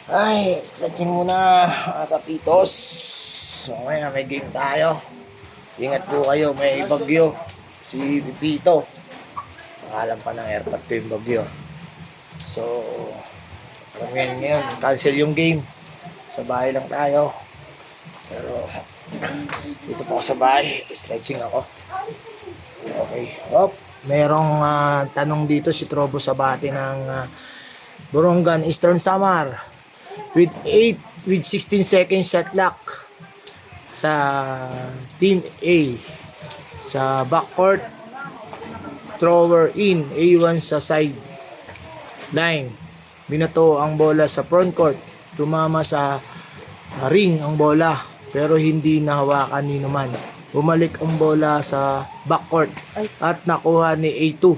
Ay, stretching muna mga kapitos. So ngayon may game tayo. Ingat po kayo, may bagyo. Si Pipito. Nakalam pa ng airport ko yung bagyo. So, ngayon, cancel yung game. Sa bahay lang tayo. Pero, dito po ako sa bahay. Stretching ako. Okay. Merong tanong dito si Trobo Sabate ng Borongan, Eastern Samar. With 16 seconds shot clock sa Team A. Sa backcourt, thrower in, A1 sa side line. Binato ang bola sa frontcourt. Tumama sa ring ang bola pero hindi nahawakan ni naman. Bumalik ang bola sa backcourt at nakuha ni A2.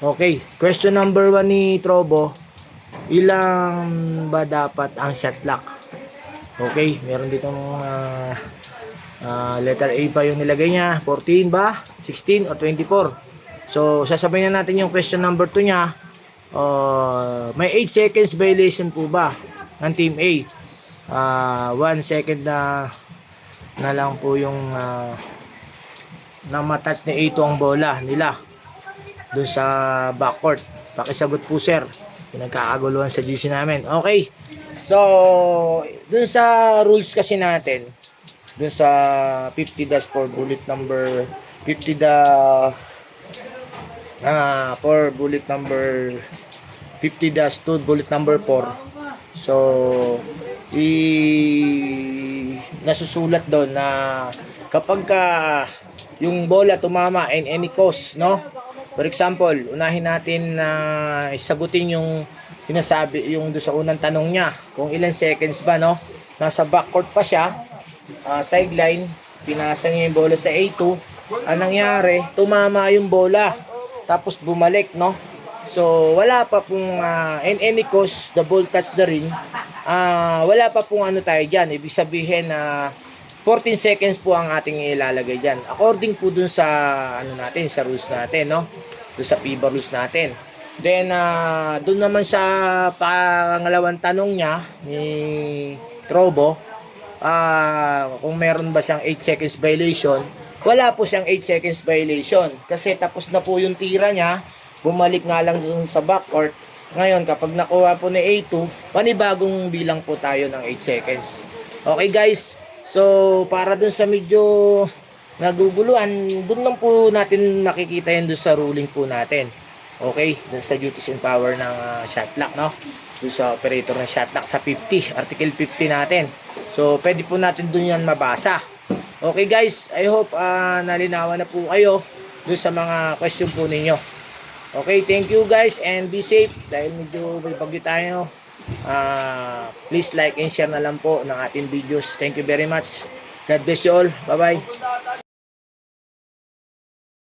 Okay, question number 1 ni Trobo. Ilang ba dapat ang shot clock? Okay, meron ditong letter A pa yung nilagay niya. 14 ba? 16 o 24? So, sasabihin na natin yung question number 2 niya. May 8 seconds violation po ba ng Team A? 1 second na lang po yung na matouch ni A2 ang bola nila doon sa backcourt. Pakisagot po, sir. Pinagkakaguluhan sa GC namin. Okay. So, dun sa rules kasi natin, dun sa 50-4 bullet number 50 for bullet number 50-2 bullet number 4. So, nasusulat doon na kapag yung bola tumama in any cause, no? For example, unahin natin na isagutin yung sinasabi, yung doon sa unang tanong niya. Kung ilan seconds ba, no? Nasa backcourt pa siya, sideline, pinasa niya yung bola sa A2. Anong nangyari? Tumama yung bola. Tapos bumalik, no? So, wala pa pong, in any cause, the ball touch the ring. Wala pa pong ano tayo dyan. Ibig sabihin na 14 seconds po ang ating ilalagay dyan. According po dun sa ano natin, sa rules natin, no? Dun sa FIBA rules natin. Then, dun naman sa pangalawang tanong niya ni Trobo, kung meron ba siyang 8 seconds violation, wala po siyang 8 seconds violation. Kasi tapos na po yung tira niya, bumalik nga lang dun sa backcourt. Ngayon, kapag nakuha po ni A2, panibagong bilang po tayo ng 8 seconds. Okay guys, so para dun sa medyo naguguluhan, dun lang po natin makikita yan dun sa ruling po natin. Okay, dun sa duties and power ng shot clock, no? Dun sa operator ng shot clock sa 50, article 50 natin. So, pwede po natin dun yan mabasa. Okay guys, I hope nalinawan na po kayo dun sa mga question po ninyo. Okay, thank you guys and be safe dahil medyo may bagyo tayo. Please like and share na lang po ng ating videos. Thank you very much. God bless you all. Bye bye.